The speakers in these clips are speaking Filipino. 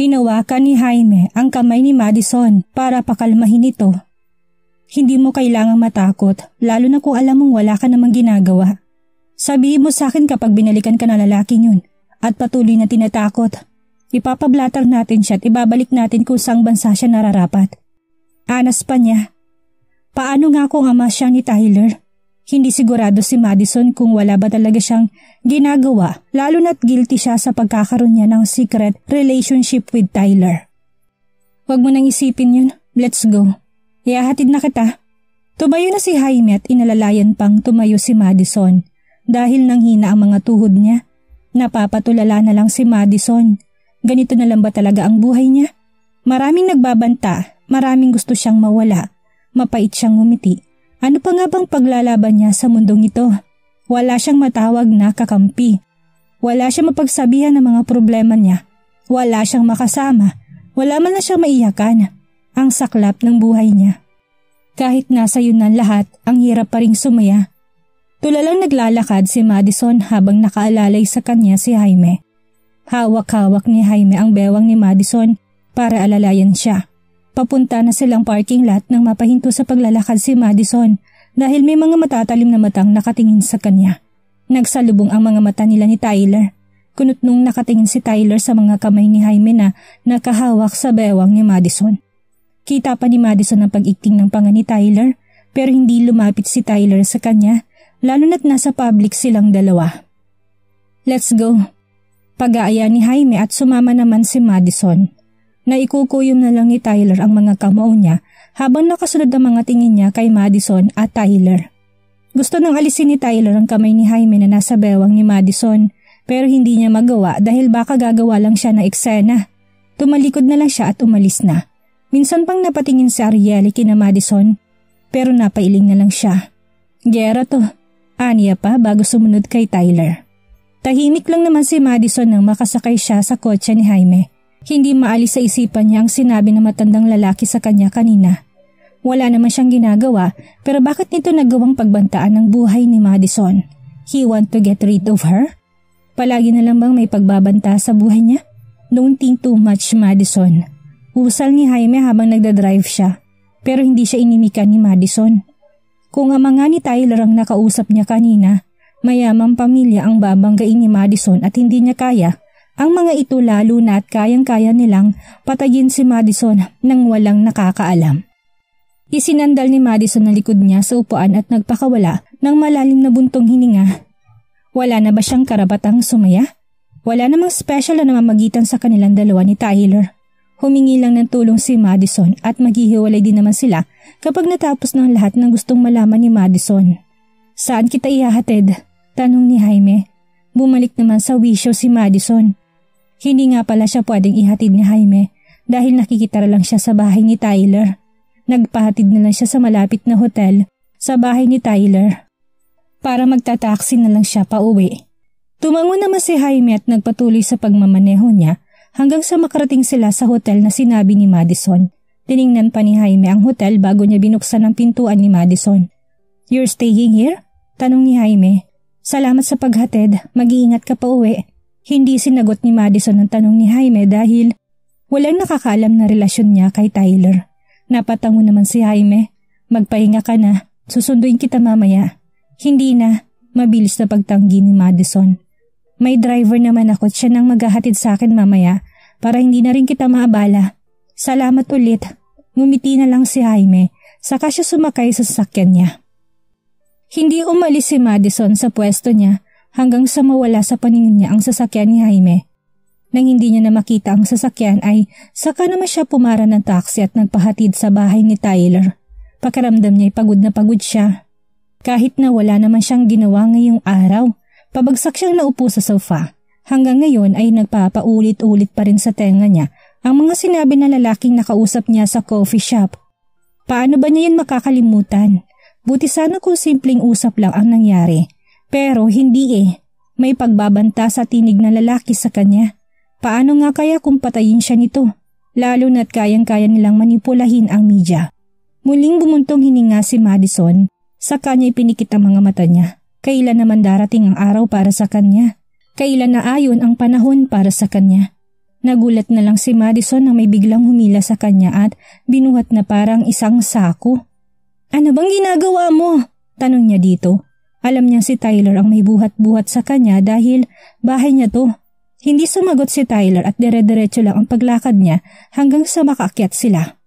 Hinawakan ni Jaime ang kamay ni Madison para pakalmahin ito. Hindi mo kailangang matakot, lalo na kung alam mong wala ka namang ginagawa. Sabihin mo sa akin kapag binalikan ka na lalaking yun at patuloy na tinatakot. Ipapablatter natin siya at ibabalik natin kung saang bansa siya nararapat. Anas pa niya. Paano nga kung ama siya ni Tyler? Hindi sigurado si Madison kung wala ba talaga siyang ginagawa, lalo na't guilty siya sa pagkakaroon niya ng secret relationship with Tyler. Huwag mo nang isipin yun, let's go. Ihahatid na kita. Tumayo na si Jaime at inalalayan pang tumayo si Madison. Dahil nang hina ang mga tuhod niya, napapatulala na lang si Madison. Ganito na lang ba talaga ang buhay niya? Maraming nagbabanta, maraming gusto siyang mawala, mapait siyang ngumiti. Ano pa nga bang paglalaban niya sa mundong ito? Wala siyang matawag na kakampi. Wala siyang mapagsabihan ng mga problema niya. Wala siyang makasama. Wala man na siyang maiyakan. Ang saklap ng buhay niya. Kahit nasa yun na lahat, ang hirap pa ring sumaya. Tulalang naglalakad si Madison habang nakaalalay sa kanya si Jaime. Hawak-hawak ni Jaime ang bewang ni Madison para alalayan siya. Papunta na silang parking lot nang mapahinto sa paglalakad si Madison dahil may mga matatalim na matang nakatingin sa kanya. Nagsalubong ang mga mata nila ni Tyler. Kunot nung nakatingin si Tyler sa mga kamay ni Jaime na nakahawak sa bewang ni Madison. Kita pa ni Madison ang pag-ikting ng panga ni Tyler pero hindi lumapit si Tyler sa kanya. Lalo na't nasa public silang dalawa. Let's go. Pag-aaya ni Jaime at sumama naman si Madison. Naikukuyom na lang ni Tyler ang mga kamao niya habang nakasunod ang mga tingin niya kay Madison at Tyler. Gusto nang alisin ni Tyler ang kamay ni Jaime na nasa bewang ni Madison pero hindi niya magawa dahil baka gagawa lang siya ng eksena. Tumalikod na lang siya at umalis na. Minsan pang napatingin si Ariely kina Madison pero napailing na lang siya. Gera to. Aniya pa bago sumunod kay Tyler. Tahimik lang naman si Madison nang makasakay siya sa kotse ni Jaime. Hindi maalis sa isipan niya ang sinabi ng matandang lalaki sa kanya kanina. Wala naman siyang ginagawa pero bakit nito nagawang pagbantaan ng buhay ni Madison? He want to get rid of her? Palagi na lang bang may pagbabanta sa buhay niya? Don't think too much, Madison. Usal ni Jaime habang nagdadrive siya pero hindi siya inimikan ni Madison. Kung ama nga ni Tyler ang nakausap niya kanina, mayamang pamilya ang babanggain ni Madison at hindi niya kaya, ang mga ito lalo na at kayang-kaya nilang patayin si Madison nang walang nakakaalam. Isinandal ni Madison ang likod niya sa upuan at nagpakawala ng malalim na buntong hininga. Wala na ba siyang karapatang sumaya? Wala namang special na namamagitan sa kanilang dalawa ni Tyler. Humingi lang ng tulong si Madison at maghihiwalay din naman sila kapag natapos ng lahat ng gustong malaman ni Madison. Saan kita ihahatid? Tanong ni Jaime. Bumalik naman sa wisyo si Madison. Hindi nga pala siya pwedeng ihatid ni Jaime dahil nakikitara lang siya sa bahay ni Tyler. Nagpahatid na lang siya sa malapit na hotel sa bahay ni Tyler para magtataksi na lang siya pauwi. Tumango naman si Jaime at nagpatuloy sa pagmamaneho niya hanggang sa makarating sila sa hotel na sinabi ni Madison. Tiningnan pa ni Jaime ang hotel bago niya binuksan ang pintuan ni Madison. You're staying here? Tanong ni Jaime. Salamat sa paghatid, mag-iingat ka pa uwi. Hindi sinagot ni Madison ang tanong ni Jaime dahil walang nakakaalam na relasyon niya kay Tyler. Napatango naman si Jaime. Magpahinga ka na, susunduin kita mamaya. Hindi na, mabilis na pagtanggi ni Madison. May driver naman ako at siya nang maghahatid sa akin mamaya para hindi na rin kita maabala. Salamat ulit. Ngumiti na lang si Jaime, saka siya sumakay sa sasakyan niya. Hindi umalis si Madison sa pwesto niya hanggang sa mawala sa paningin niya ang sasakyan ni Jaime. Nang hindi niya na makita ang sasakyan ay saka naman siya pumara ng taxi at nagpahatid sa bahay ni Tyler. Pakiramdam niya ay pagod na pagod siya. Kahit na wala naman siyang ginawa ngayong araw, pabagsak siyang naupo sa sofa. Hanggang ngayon ay nagpapaulit-ulit pa rin sa tenga niya ang mga sinabi na lalaking nakausap niya sa coffee shop. Paano ba niya yun makakalimutan? Buti sana kung simpleng usap lang ang nangyari. Pero hindi May pagbabanta sa tinig na lalaki sa kanya. Paano nga kaya kung patayin siya nito? Lalo na't kayang-kaya nilang manipulahin ang media. Muling bumuntong hininga si Madison. Sa kanya ipinikit ang mga mata niya. Kailan naman darating ang araw para sa kanya? Kailan na ayon ang panahon para sa kanya? Nagulat na lang si Madison nang may biglang humila sa kanya at binuhat na parang isang sako. Ano bang ginagawa mo? Tanong niya dito. Alam niya si Tyler ang may buhat-buhat sa kanya dahil bahay niya to. Hindi sumagot si Tyler at dire-diretso lang ang paglakad niya hanggang sa makaakyat sila.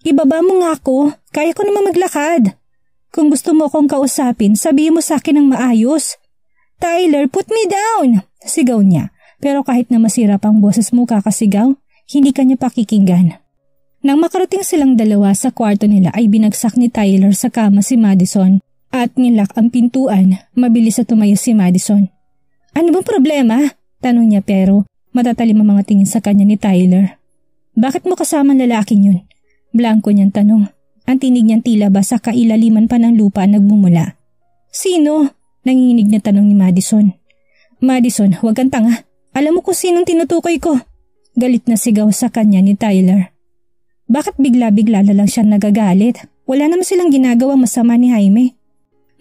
Ibaba mo nga ako, kaya ko naman maglakad. Kung gusto mo akong kausapin, sabihin mo sa akin ng maayos. Tyler, put me down! Sigaw niya. Pero kahit na masira pang boses mo kakasigaw, hindi kanya pakikinggan. Nang makarating silang dalawa sa kwarto nila ay binagsak ni Tyler sa kama si Madison at nilak ang pintuan. Mabilis na tumayo si Madison. Ano bang problema? Tanong niya pero matatalim ang mga tingin sa kanya ni Tyler. Bakit mo kasama ang lalaking yun? Blanko niyang tanong. Ang tinig niyang tila ba sa kailaliman pa ng lupa nagmumula. Sino? Nanginginig na tanong ni Madison. Madison, huwag kang tanga. Alam mo kung sinong tinutukoy ko? Galit na sigaw sa kanya ni Tyler. Bakit bigla-bigla na lang siya nagagalit? Wala naman silang ginagawa masama ni Jaime.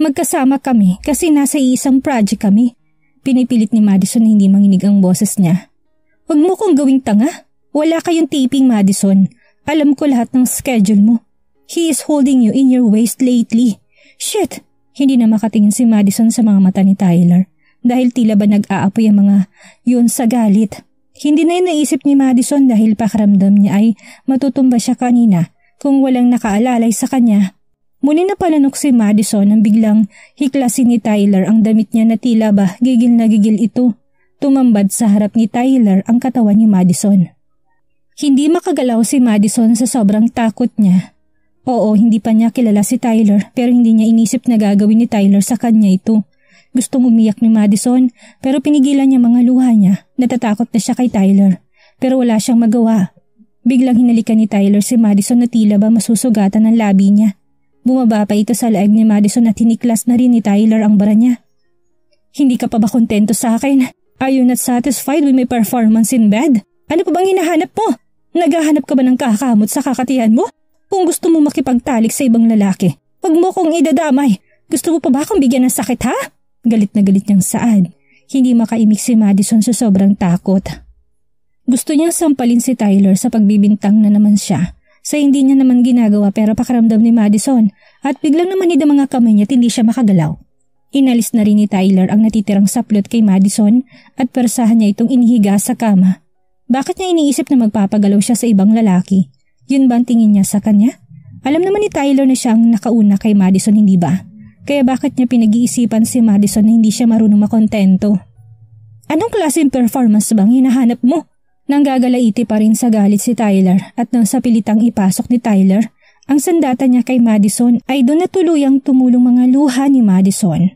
Magkasama kami kasi nasa iisang project kami. Pinipilit ni Madison na hindi manginig ang boses niya. Huwag mo kong gawing tanga. Wala kayong tiping, Madison. Alam ko lahat ng schedule mo. He is holding you in your waist lately. Shit! Hindi na makatingin si Madison sa mga mata ni Tyler. Dahil tila ba nag-aapoy ang mga yun sa galit. Hindi na yun naisip ni Madison dahil pakiramdam niya ay matutumba siya kanina kung walang nakaalalay sa kanya. Muli na palanok si Madison nang biglang hiklasin ni Tyler ang damit niya na tila ba gigil na gigil ito. Tumambad sa harap ni Tyler ang katawan ni Madison. Hindi makagalaw si Madison sa sobrang takot niya. Oo, hindi pa niya kilala si Tyler pero hindi niya inisip na gagawin ni Tyler sa kanya ito. Gustong umiyak ni Madison pero pinigilan niya mga luha niya. Natatakot na siya kay Tyler pero wala siyang magawa. Biglang hinalikan ni Tyler si Madison na tila ba masusugatan ang labi niya. Bumaba pa ito sa laig ni Madison at hiniklas na rin ni Tyler ang bara niya. Hindi ka pa ba kontento sa akin? Are you not satisfied with my performance in bed? Ano pa bang hinahanap mo? Naghahanap ka ba ng kakamot sa kakatihan mo? Kung gusto mo makipagtalik sa ibang lalaki, wag mo kong idadamay. Gusto mo pa ba akong bigyan ng sakit ha? Galit na galit niyang saad. Hindi makaimik si Madison sa sobrang takot. Gusto niyang sampalin si Tyler sa pagbibintang na naman siya. Sa hindi niya naman ginagawa pero pakiramdam ni Madison at biglang naman ang mga kamay niya at hindi siya makagalaw. Inalis na rin ni Tyler ang natitirang saplot kay Madison at persahan niya itong inihiga sa kama. Bakit niya iniisip na magpapagalaw siya sa ibang lalaki? Yun ba ang tingin niya sa kanya? Alam naman ni Tyler na siyang nakauna kay Madison, hindi ba? Kaya bakit niya pinag-iisipan si Madison na hindi siya marunong makontento? Anong klaseng performance bang hinahanap mo? Nanggagalaiti pa rin sa galit si Tyler at nang sa pilitang ipasok ni Tyler, ang sandata niya kay Madison ay doon na tuluyang tumulong mga luha ni Madison.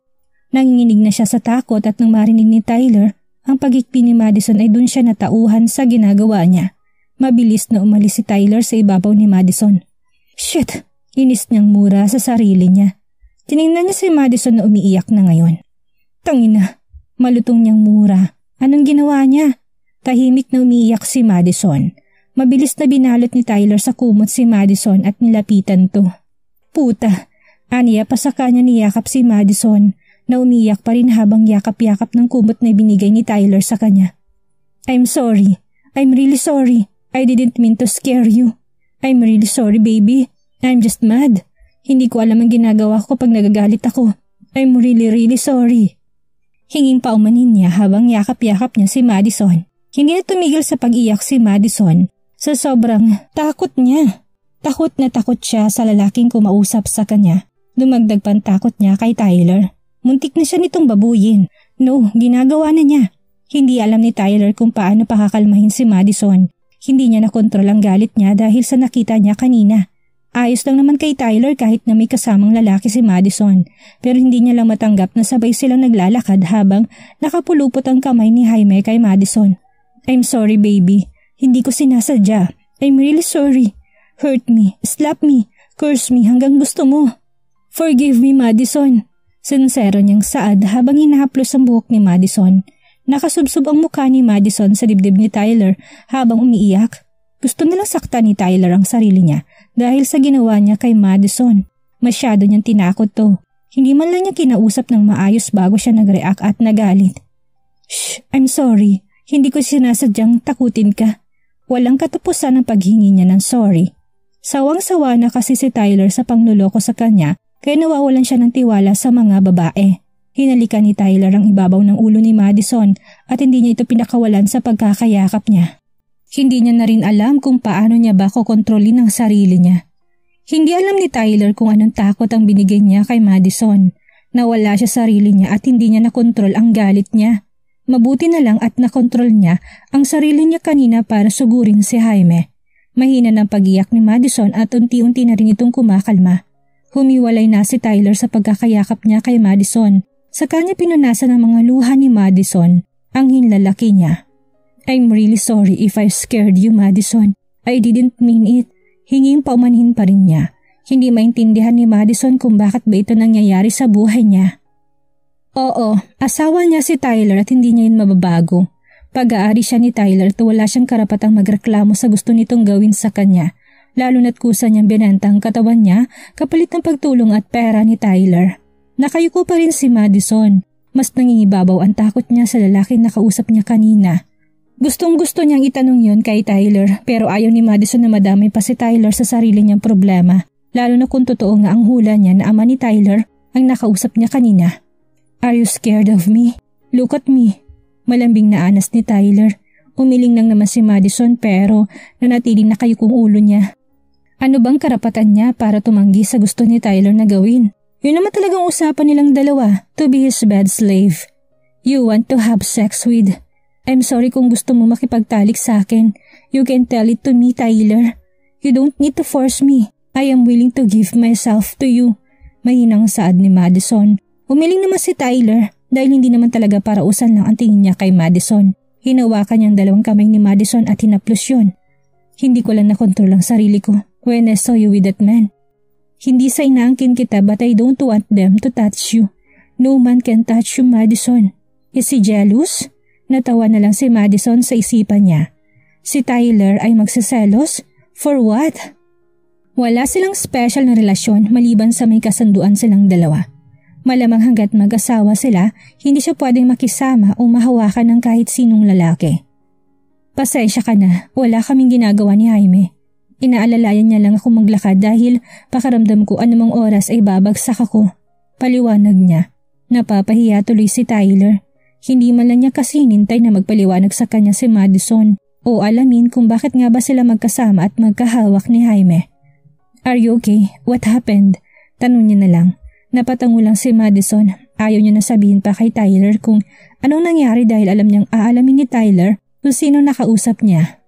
Nanginginig na siya sa takot at nang marinig ni Tyler, ang pagikpi ni Madison ay doon siya natauhan sa ginagawa niya. Mabilis na umalis si Tyler sa ibabaw ni Madison. Shit! Inis niyang mura sa sarili niya. Tinignan niya si Madison na umiiyak na ngayon. Tangina! Malutong niyang mura. Anong ginawa niya? Tahimik na umiiyak si Madison. Mabilis na binalot ni Tyler sa kumot si Madison at nilapitan to. Puta! Aniya pa sa kanya niyakap si Madison na umiiyak pa rin habang yakap-yakap ng kumot na ibinigay ni Tyler sa kanya. I'm sorry. I'm really sorry. I didn't mean to scare you. I'm really sorry, baby. I'm just mad. Hindi ko alam ang ginagawa ko pag nagagalit ako. I'm really sorry. Hinging paumanhin niya habang yakap-yakap niya si Madison. Hindi na tumigil sa pag-iyak si Madison sa sobrang takot niya. Takot na takot siya sa lalaking kumausap sa kanya. Dumagdag pang takot niya kay Tyler. Muntik na siya nitong babuyin. No, ginagawa na niya. Hindi alam ni Tyler kung paano pakakalmahin si Madison. Hindi niya nakontrol ang galit niya dahil sa nakita niya kanina. Ayos lang naman kay Tyler kahit na may kasamang lalaki si Madison. Pero hindi niya lang matanggap na sabay silang naglalakad habang nakapulupot ang kamay ni Jaime kay Madison. I'm sorry, baby. Hindi ko sinasadya. I'm really sorry. Hurt me, slap me, curse me hanggang gusto mo. Forgive me, Madison. Sincero niyang saad habang hinahaplos ang buhok ni Madison. Nakasubsob ang mukha ni Madison sa dibdib ni Tyler habang umiiyak. Gusto nilang saktan ni Tyler ang sarili niya dahil sa ginawa niya kay Madison. Masyado niyang tinakot to. Hindi man lang niya kinausap ng maayos bago siya nag-react at nagalit. Shh, I'm sorry. Hindi ko sinasadyang takutin ka. Walang katapusan ang paghingi niya ng sorry. Sawang-sawa na kasi si Tyler sa pangluloko sa kanya kaya nawawalan siya ng tiwala sa mga babae. Hinalikan ni Tyler ang ibabaw ng ulo ni Madison at hindi niya ito pinakawalan sa pagkakayakap niya. Hindi niya na rin alam kung paano niya ba kokontrolin ang sarili niya. Hindi alam ni Tyler kung anong takot ang binigay niya kay Madison. Nawala siya sa sarili niya at hindi niya nakontrol ang galit niya. Mabuti na lang at nakontrol niya ang sarili niya kanina para sugurin si Jaime. Mahina ng pag-iyak ni Madison at unti-unti na rin itong kumakalma. Humiwalay na si Tyler sa pagkakayakap niya kay Madison. Sa kanya pinunasan ng mga luha ni Madison ang hinlalaki niya. I'm really sorry if I scared you, Madison. I didn't mean it. Hinging paumanhin pa rin niya. Hindi maintindihan ni Madison kung bakit ba ito nangyayari sa buhay niya. Oo, asawa niya si Tyler at hindi niya yun mababago. Pag-aari siya ni Tyler at wala siyang karapatang magreklamo sa gusto nitong gawin sa kanya. Lalo na't kusa niyang binenta ang katawan niya kapalit ng pagtulong at pera ni Tyler. Nakayuko pa rin si Madison. Mas nangingibabaw ang takot niya sa lalaking nakausap niya kanina. Gustong-gusto niyang itanong yon kay Tyler pero ayaw ni Madison na madamay pa si Tyler sa sarili niyang problema. Lalo na kung totoo nga ang hula niya na ama ni Tyler ang nakausap niya kanina. Are you scared of me? Look at me. Malambing na anas ni Tyler. Umiling lang naman si Madison pero nanatiling nakayukong ulo niya. Ano bang karapatan niya para tumanggi sa gusto ni Tyler na gawin? Yun naman talagang usapan nilang dalawa, to be his bed slave. You want to have sex with. I'm sorry kung gusto mo makipagtalik sa akin. You can tell it to me, Tyler. You don't need to force me. I am willing to give myself to you. Mahinang saad ni Madison. Umiling naman si Tyler dahil hindi naman talaga parausan lang ang tingin niya kay Madison. Hinawakan niyang dalawang kamay ni Madison at hinaplos yun. Hindi ko lang nakontrol ang sarili ko when I saw you with that man. Hindi sa inaangkin kita but I don't want them to touch you. No man can touch you, Madison. Is he jealous? Natawa na lang si Madison sa isipan niya. Si Tyler ay magsiselos? For what? Wala silang special na relasyon maliban sa may kasunduan silang dalawa. Malamang hanggat mag-asawa sila, hindi siya pwedeng makisama o mahawakan ng kahit sinong lalaki. Pasensya ka na, wala kaming ginagawa ni Jaime. Inaalalayan niya lang ako maglakad dahil pakaramdam ko anumang oras ay babagsak ako. Paliwanag niya. Napapahiya tuloy si Tyler. Hindi man lang niya kasi hinintay na magpaliwanag sa kanya si Madison o alamin kung bakit nga ba sila magkasama at magkahawak ni Jaime. Are you okay? What happened? Tanong niya na lang. Napatango lang si Madison. Ayaw niya na sabihin pa kay Tyler kung anong nangyari dahil alam niyang aalamin ni Tyler kung sino nakausap niya.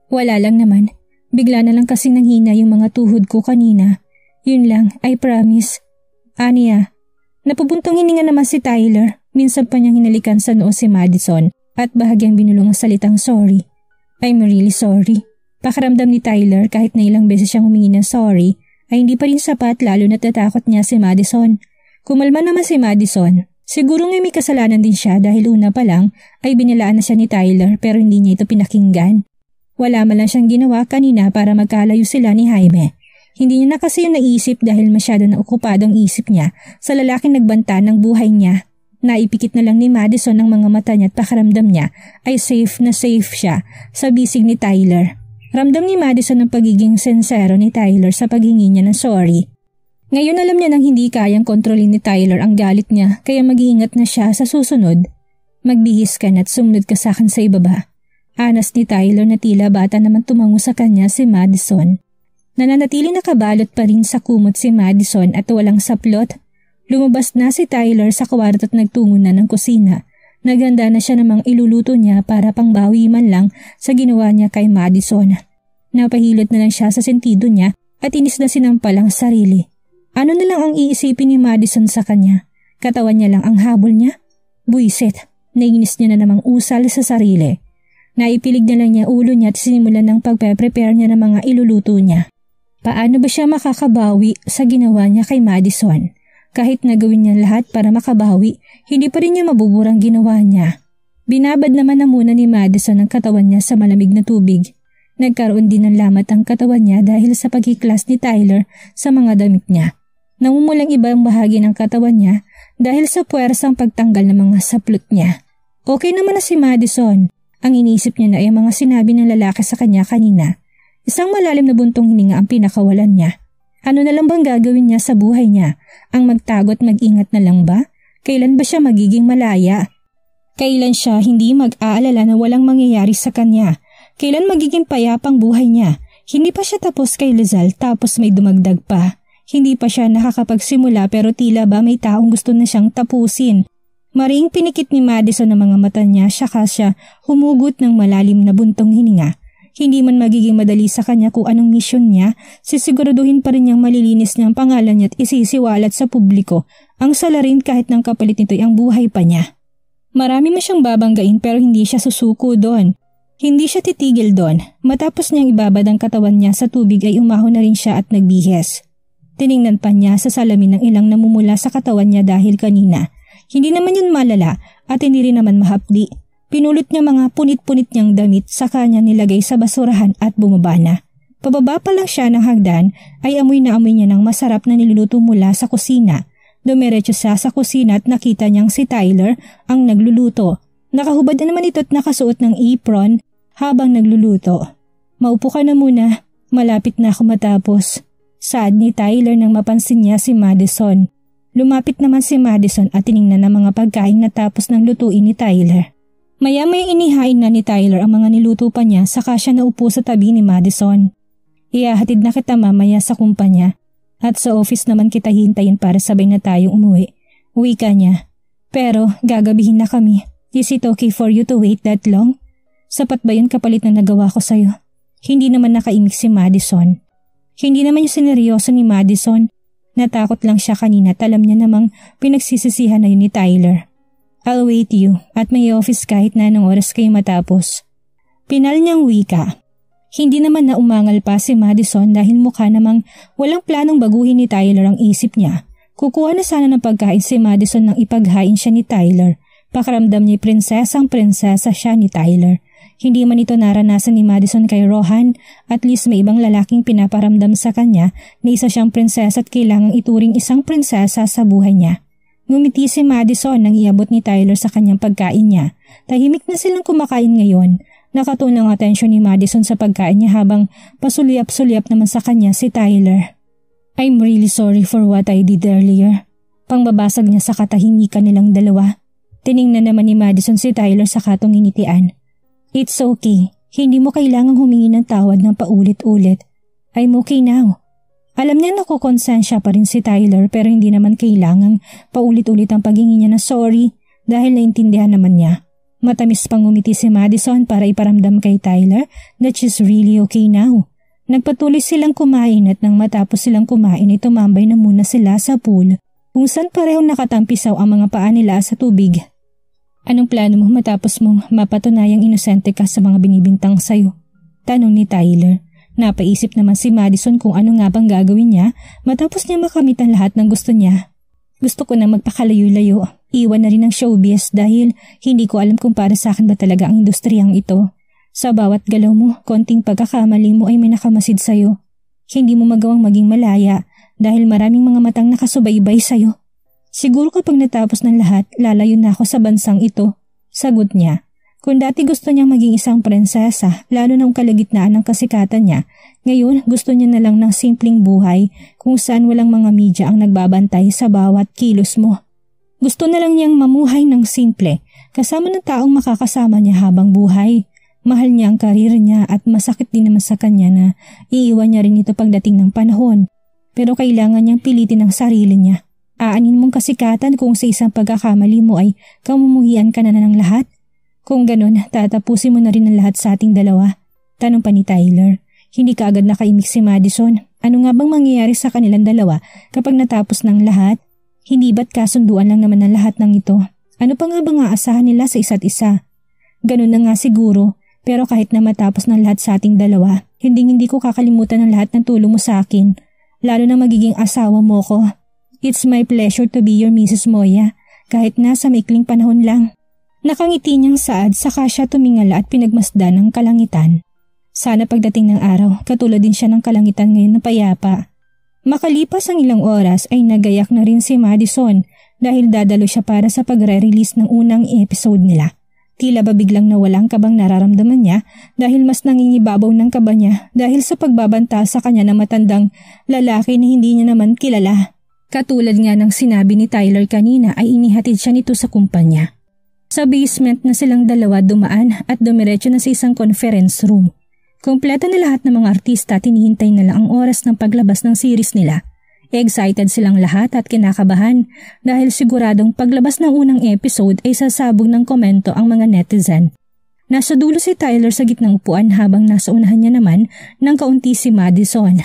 Wala lang naman. Bigla na lang kasing nanghina yung mga tuhod ko kanina. Yun lang, I promise. Aniya. Napupuntong hininga naman si Tyler. Minsan pa niyang hinalikan sa noo si Madison at bahagyang binulong ang salitang sorry. I'm really sorry. Pakiramdam ni Tyler kahit na ilang beses siyang humingi ng sorry ay hindi pa rin sapat lalo na't natakot niya si Madison. Kumalma naman si Madison. Siguro nga may kasalanan din siya dahil una pa lang ay binilaan na siya ni Tyler pero hindi niya ito pinakinggan. Wala man lang siyang ginawa kanina para magkalayo sila ni Jaime. Hindi niya na kasi yung naisip dahil masyado na okupado ang isip niya sa lalaking nagbanta ng buhay niya. Naipikit na lang ni Madison ang mga mata niya at pakiramdam niya ay safe na safe siya sa bisig ni Tyler. Ramdam ni Madison ang pagiging sensero ni Tyler sa paghingi niya ng sorry. Ngayon alam niya nang hindi kayang kontrolin ni Tyler ang galit niya kaya mag-iingat na siya sa susunod. Magbihis ka na at sumunod ka sa akin sa ibaba. Anas ni Tyler na tila bata naman tumango sa kanya si Madison. Nananatili nakabalot pa rin sa kumot si Madison at walang saplot. Lumabas na si Tyler sa kwarto at nagtungo na ng kusina. Naghanda na siya namang iluluto niya para pangbawi man lang sa ginawa niya kay Madison. Napahilot na lang siya sa sentido niya at inis na sinampal ang sarili. Ano na lang ang iisipin ni Madison sa kanya? Katawan niya lang ang habol niya? Buisit, nainis niya na namang usal sa sarili. Naipilig na lang niya ulo niya at sinimulan ng pagpe-prepare niya ng mga iluluto niya. Paano ba siya makakabawi sa ginawa niya kay Madison? Kahit nagawin niya lahat para makabawi, hindi pa rin niya mabuburang ginawa niya. Binabad naman na muna ni Madison ang katawan niya sa malamig na tubig. Nagkaroon din ng lamat ang katawan niya dahil sa pagkiklas ni Tyler sa mga damit niya. Namumulang iba ang bahagi ng katawan niya dahil sa puwersang pagtanggal ng mga saplot niya. Okay naman na si Madison. Ang iniisip niya na ay ang mga sinabi ng lalaki sa kanya kanina. Isang malalim na buntong hininga ang pinakawalan niya. Ano na lang bang gagawin niya sa buhay niya? Ang magtago at mag-ingat na lang ba? Kailan ba siya magiging malaya? Kailan siya hindi mag-aalala na walang mangyayari sa kanya? Kailan magiging payapang buhay niya? Hindi pa siya tapos kay Lizal tapos may dumagdag pa. Hindi pa siya nakakapagsimula pero tila ba may taong gusto na siyang tapusin. Maring pinikit ni Madison ang mga mata niya saka siya humugot ng malalim na buntong hininga. Hindi man magiging madali sa kanya kung anong misyon niya, sisiguraduhin pa rin niyang malilinis niya ang pangalan niya at isisiwalat sa publiko ang salarin kahit ng kapalit nito ay ang buhay pa niya. Marami man siyang babanggain pero hindi siya susuko doon. Hindi siya titigil doon. Matapos niyang ibabad ang katawan niya sa tubig ay umahon na rin siya at nagbihes. Tiningnan pa niya sa salamin ng ilang namumula sa katawan niya dahil kanina. Hindi naman yun malala at hindi rin naman mahapdi. Pinulot niya mga punit-punit niyang damit sa kanya nilagay sa basurahan at bumaba na. Pababa pa lang siya ng hagdan ay amoy na amoy niya ng masarap na niluluto mula sa kusina. Dumiretso siya sa kusina at nakita niyang si Tyler ang nagluluto. Nakahubad na naman ito at nakasuot ng apron habang nagluluto. Maupo ka na muna, malapit na ako matapos. Saad ni Tyler nang mapansin niya si Madison. Lumapit naman si Madison at tiningnan ang mga pagkain na tapos ng lutuin ni Tyler. Maya-maya inihain na ni Tyler ang mga niluto pa niya saka siya naupo sa tabi ni Madison. Ihahatid na kita mamaya sa kumpanya at sa office naman kita hintayin para sabay na tayong umuwi. Uwi ka niya. Pero gagabihin na kami. Is it okay for you to wait that long? Sapat ba yun kapalit na nagawa ko sa'yo? Hindi naman nakaimik si Madison. Hindi naman yung sineryoso ni Madison. Natakot lang siya kanina at alam niya namang pinagsisisihan na yun ni Tyler. I'll wait you at may office kahit na anong oras kayo matapos. Pinal niyang wika. Hindi naman na umangal pa si Madison dahil mukha namang walang planong baguhin ni Tyler ang isip niya. Kukuha na sana ng pagkain si Madison nang ipaghain siya ni Tyler. Pakaramdam niya prinsesang-prinsesa siya ni Tyler. Hindi man ito naranasan ni Madison kay Rohan, at least may ibang lalaking pinaparamdam sa kanya na isa siyang prinsesa at kailangang ituring isang prinsesa sa buhay niya. Ngumiti si Madison nang iabot ni Tyler sa kanyang pagkain niya. Tahimik na silang kumakain ngayon. Nakatuon ang atensyon ni Madison sa pagkain niya habang pasulyap-sulyap naman sa kanya si Tyler. I'm really sorry for what I did earlier. Pangbabasag niya sa katahimikan nilang dalawa. Tiningnan naman ni Madison si Tyler sa katunginitian. It's okay. Hindi mo kailangang humingi ng tawad ng paulit-ulit. I'm okay now. Alam niya na kukonsensya pa rin si Tyler pero hindi naman kailangang paulit-ulit ang paghingi niya ng sorry dahil naintindihan naman niya. Matamis pang ngumiti si Madison para iparamdam kay Tyler that she's really okay now. Nagpatuloy silang kumain at nang matapos silang kumain ay tumambay na muna sila sa pool kung saan parehong nakatampisaw ang mga paa nila sa tubig. Anong plano mo matapos mong mapatunayang inosente ka sa mga binibintang sayo? Tanong ni Tyler. Napaisip naman si Madison kung ano nga bang gagawin niya matapos niya makamit ang lahat ng gusto niya. Gusto ko na magpakalayo-layo. Iwan na rin ang showbiz dahil hindi ko alam kung para sa akin ba talaga ang industriyang ito. Sa bawat galaw mo, konting pagkakamali mo ay may nakamasid sa'yo. Hindi mo magawang maging malaya dahil maraming mga matang nakasubaybay sa'yo. Siguro kapag natapos ng lahat, lalayo na ako sa bansang ito. Sagot niya. Kung dati gusto niyang maging isang prinsesa, lalo na kalagitnaan ng kasikatan niya, ngayon gusto niya na lang ng simpleng buhay kung saan walang mga media ang nagbabantay sa bawat kilos mo. Gusto na lang niyang mamuhay ng simple, kasama ng taong makakasama niya habang buhay. Mahal niya ang karir niya at masakit din naman sa kanya na iiwan niya rin ito pagdating ng panahon. Pero kailangan niyang pilitin ang sarili niya. Aanin mong kasikatan kung sa isang pagkakamali mo ay kamumuhian ka na ng lahat? Kung ganun, tatapusin mo na rin ang lahat sa ating dalawa. Tanong pa ni Tyler. Hindi ka agad nakaimik si Madison. Ano nga bang mangyayari sa kanilang dalawa kapag natapos ng lahat? Hindi ba't kasunduan lang naman ang lahat ng ito? Ano pa nga bang aasahan nila sa isa't isa? Ganun na nga siguro, pero kahit na matapos ng lahat sa ating dalawa, hindi ko kakalimutan ang lahat ng tulong mo sa akin, lalo na magiging asawa mo ko. It's my pleasure to be your Mrs. Moya, kahit na sa maikling panahon lang. Nakangiti niyang Saad saka siya tumingala at pinagmasdan ng kalangitan. Sana pagdating ng araw, katulad din siya ng kalangitan ngayon na payapa. Makalipas ang ilang oras ay nagayak na rin si Madison dahil dadalo siya para sa pagre-release ng unang episode nila. Tila ba biglang nawala ang kabang nararamdaman niya dahil mas nangingibabaw ng kaba niya dahil sa pagbabanta sa kanya ng matandang lalaki na hindi niya naman kilala. Katulad nga ng sinabi ni Tyler kanina ay inihatid siya nito sa kumpanya. Sa basement na silang dalawa dumaan at dumiretso na sa isang conference room. Kompleto na lahat ng mga artista at hinihintay na lang ang oras ng paglabas ng series nila. Excited silang lahat at kinakabahan dahil siguradong paglabas ng unang episode ay sasabog ng komento ang mga netizen. Nasa dulo si Tyler sa gitnang upuan habang nasa unahan niya naman ng kaunti si Madison.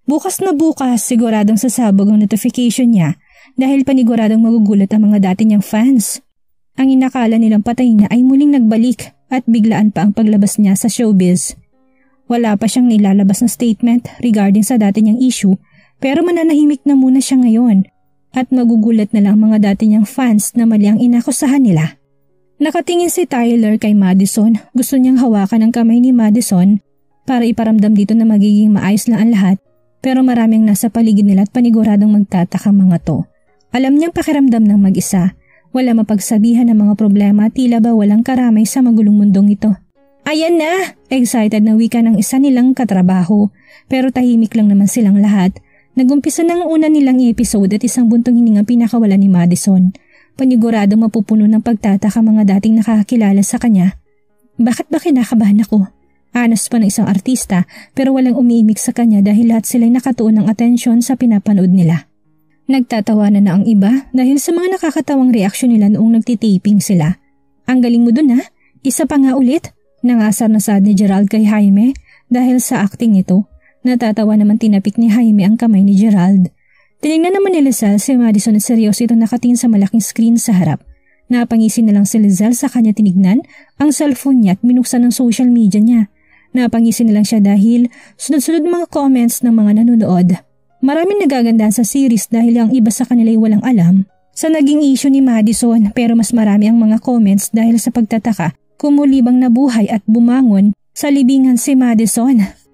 Bukas na bukas siguradong sasabog ang notification niya dahil paniguradong magugulat ang mga dati niyang fans. Ang inakala nilang patay na ay muling nagbalik at biglaan pa ang paglabas niya sa showbiz. Wala pa siyang nilalabas na statement regarding sa dati niyang issue. Pero mananahimik na muna siya ngayon at magugulat na lang mga dati niyang fans na mali ang inakusahan nila. Nakatingin si Tyler kay Madison, gusto niyang hawakan ang kamay ni Madison para iparamdam dito na magiging maayos lang ang lahat pero maraming nasa paligid nila at paniguradong magtataka mga to. Alam niyang pakiramdam ng mag-isa, wala mapagsabihan ng mga problema tila ba walang karamay sa magulong mundong ito. Ayan na! Excited na wika ng isa nilang katrabaho pero tahimik lang naman silang lahat. Nagumpisa ng una nilang episode at isang buntong hininga pinakawala ni Madison. Paniguradong mapupuno ng pagtataka mga dating nakakakilala sa kanya. Bakit ba kinakabahan ako? Anas pa ng isang artista pero walang umiimik sa kanya dahil lahat sila'y nakatuon ng atensyon sa pinapanood nila. Nagtatawanan na ang iba dahil sa mga nakakatawang reaksyon nila noong nagtitaping sila. Ang galing mo dun ha? Isa pa nga ulit? Nangasar na sad ni Gerald kay Jaime dahil sa acting nito. Natatawa naman tinapik ni Jaime ang kamay ni Gerald. Tinignan naman ni Lizelle si Madison at seryoso itong nakatingin sa malaking screen sa harap. Napangisi na lang si Lizelle sa kanya tinignan ang cellphone niya at binuksan ng social media niya. Napangisi na lang siya dahil sunod-sunod mga comments ng mga nanonood. Maraming nagagandahan sa series dahil ang iba sa kanila ay walang alam sa naging issue ni Madison pero mas marami ang mga comments dahil sa pagtataka kung muli bang nabuhay at bumangon sa libingan si Madison.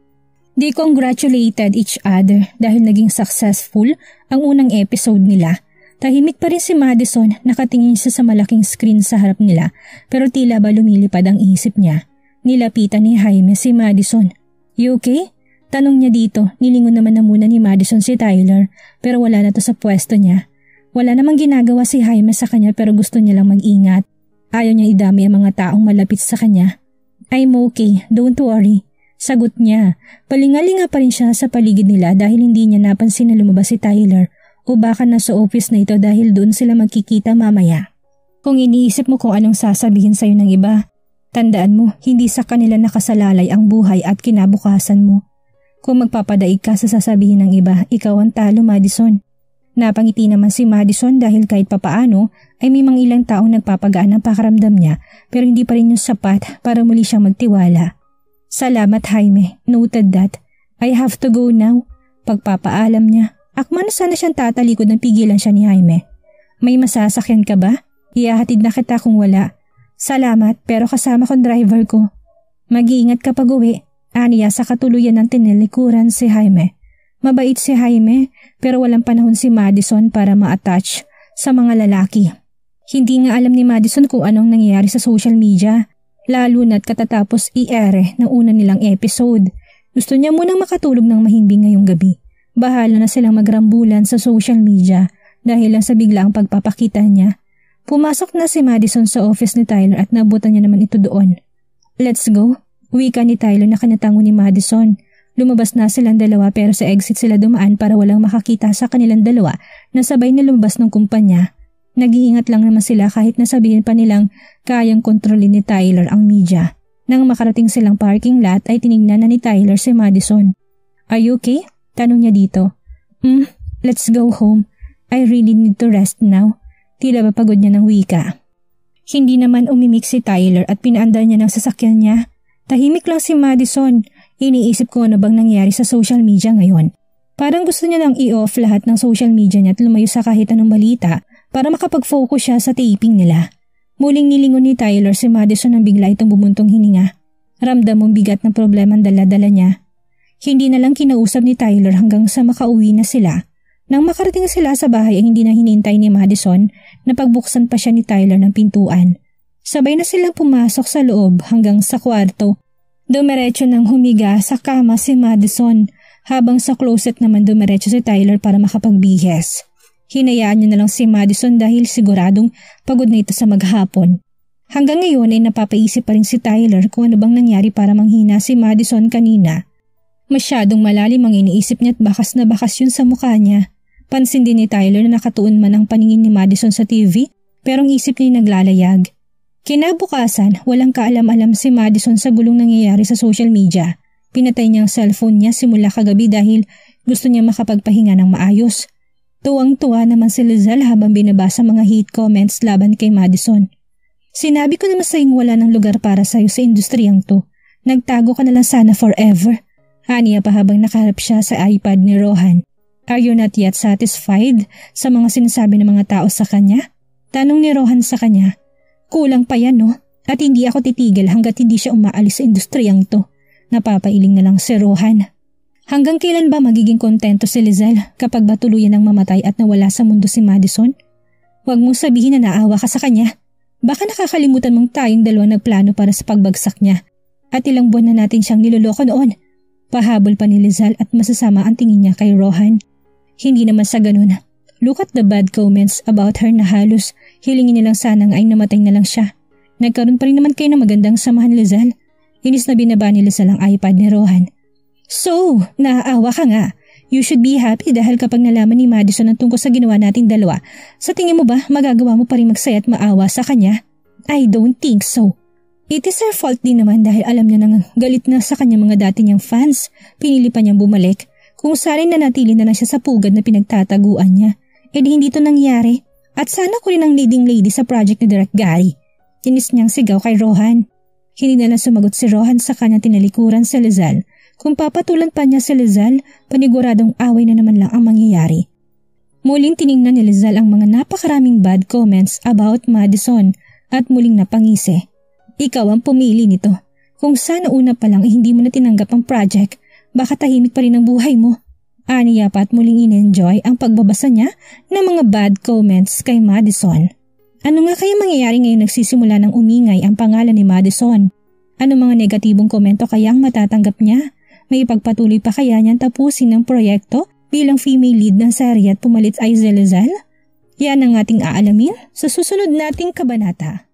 They congratulated each other dahil naging successful ang unang episode nila. Tahimik pa rin si Madison, nakatingin siya sa malaking screen sa harap nila pero tila ba lumilipad ang isip niya. Nilapitan ni Jaime si Madison. You okay? Tanong niya dito, nilingon naman na muna ni Madison si Tyler pero wala na to sa pwesto niya. Wala namang ginagawa si Jaime sa kanya pero gusto niya lang mag-ingat. Ayaw niya idami ang mga taong malapit sa kanya. I'm okay, don't worry. Sagot niya. Palingalinga pa rin siya sa paligid nila dahil hindi niya napansin na lumabas si Tyler o baka nasa office na ito dahil doon sila magkikita mamaya. Kung iniisip mo kung anong sasabihin sa'yo ng iba, tandaan mo hindi sa kanila nakasalalay ang buhay at kinabukasan mo. Kung magpapadaig ka sa sasabihin ng iba, ikaw ang talo Madison. Napangiti naman si Madison dahil kahit papaano ay may mga ilang taong nagpapagaan ang pakaramdam niya pero hindi pa rin yung sapat para muli siyang magtiwala. Salamat Jaime, noted that. I have to go now. Pagpapaalam niya. Akman sana siyang tatalikod ng pigilan siya ni Jaime. May masasakyan ka ba? Ihahatid na kita kung wala. Salamat pero kasama kong driver ko. Mag-iingat ka pag-uwi. Aniya sa katuluyan ng tinilikuran si Jaime. Mabait si Jaime pero walang panahon si Madison para ma-attach sa mga lalaki. Hindi nga alam ni Madison kung anong nangyayari sa social media. Lalo na't katatapos i-ere ng una nilang episode. Gusto niya munang makatulog ng mahimbing ngayong gabi. Bahala na silang magrambulan sa social media dahil lang sa biglaang pagpapakita niya. Pumasok na si Madison sa office ni Tyler at nabutan niya naman ito doon. Let's go. Wika ni Tyler na kanatango ni Madison. Lumabas na silang dalawa pero sa exit sila dumaan para walang makakita sa kanilang dalawa na sabay na lumabas ng kumpanya. Nag-iingat lang naman sila kahit nasabihin pa nilang kayang kontrolin ni Tyler ang media. Nang makarating silang parking lot ay tinignan na ni Tyler si Madison. Are you okay? Tanong niya dito. Let's go home. I really need to rest now. Tila ba pagod niya ng wika. Hindi naman umimik si Tyler at pinaandar niya ng sasakyan niya. Tahimik lang si Madison. Iniisip ko ano bang nangyari sa social media ngayon. Parang gusto niya nang i-off lahat ng social media niya at lumayo sa kahit anong balita para makapag-focus siya sa taping nila. Muling nilingon ni Tyler si Madison nang bigla itong bumuntong hininga. Ramdam mong bigat na problema ang dala-dala niya. Hindi na lang kinausap ni Tyler hanggang sa makauwi na sila. Nang makarating sila sa bahay ay hindi na hinintay ni Madison na pagbuksan pa siya ni Tyler ng pintuan. Sabay na silang pumasok sa loob hanggang sa kwarto. Dumiretso nang humiga sa kama si Madison habang sa closet naman dumiretso si Tyler para makapagbihes. Hinayaan niya na lang si Madison dahil siguradong pagod na ito sa maghapon. Hanggang ngayon ay napapaisip pa rin si Tyler kung ano bang nangyari para manghina si Madison kanina. Masyadong malalim ang iniisip niya at bakas na bakas yun sa mukha niya. Pansin din ni Tyler na nakatuon man ang paningin ni Madison sa TV pero ang isip niya naglalayag. Kinabukasan, walang kaalam-alam si Madison sa gulong nangyayari sa social media. Pinatay niya ang cellphone niya simula kagabi dahil gusto niya makapagpahinga ng maayos. Tuwang-tuwa naman si Lizelle habang binabasa mga hate comments laban kay Madison. Sinabi ko naman sa'yong wala ng lugar para sa'yo sa industriyang to. Nagtago ka na lang sana forever. Haniya pa habang nakaharap siya sa iPad ni Rohan. Are you not yet satisfied sa mga sinasabi ng mga tao sa kanya? Tanong ni Rohan sa kanya. Kulang pa yan no? At hindi ako titigil hanggat hindi siya umaalis sa industriyang to. Napapailing na lang si Rohan. Hanggang kailan ba magiging kontento si Lizelle kapag ba tuluyan ng mamatay at nawala sa mundo si Madison? Huwag mong sabihin na naawa ka sa kanya. Baka nakakalimutan mong tayong dalawa nagplano para sa pagbagsak niya. At ilang buwan na natin siyang niloloko noon. Pahabol pa ni Lizelle at masasama ang tingin niya kay Rohan. Hindi naman sa ganun. Look at the bad comments about her na halos hilingin nilang sanang ay namatay na lang siya. Nagkaroon pa rin naman kayo ng magandang samahan, Lizelle. Inis na binaba ni Lizelle ang iPad ni Rohan. So, naaawa ka nga. You should be happy dahil kapag nalaman ni Madison ang tungkol sa ginawa nating dalawa, sa tingin mo ba magagawa mo pa rin magsaya at maawa sa kanya? I don't think so. It is her fault din naman dahil alam niya nang galit na sa kanya mga dati niyang fans. Pinili pa niyang bumalik. Kung saan nanatili na lang siya sa pugad na pinagtataguan niya. Eh di hindi ito nangyari. At sana ko rin ang leading lady sa project ni Direk Gary. Inis niyang sigaw kay Rohan. Hindi na lang sumagot si Rohan sa kanya tinalikuran si Lizelle. Kung papatulan pa niya si Lizelle, paniguradong away na naman lang ang mangyayari. Muling tiningnan ni Lizelle ang mga napakaraming bad comments about Madison at muling napangisi. Ikaw ang pumili nito. Kung sana una pa lang hindi mo na tinanggap ang project, baka tahimik pa rin ang buhay mo. Aniya pa at muling in-enjoy ang pagbabasa niya ng mga bad comments kay Madison. Ano nga kaya mangyayari ngayon nagsisimula ng umingay ang pangalan ni Madison? Ano mga negatibong komento kaya ang matatanggap niya? May ipagpatuloy pa kaya niyang tapusin ang proyekto bilang female lead ng serye at pumalit ay si Lizelle? Yan ang ating aalamin sa susunod nating kabanata.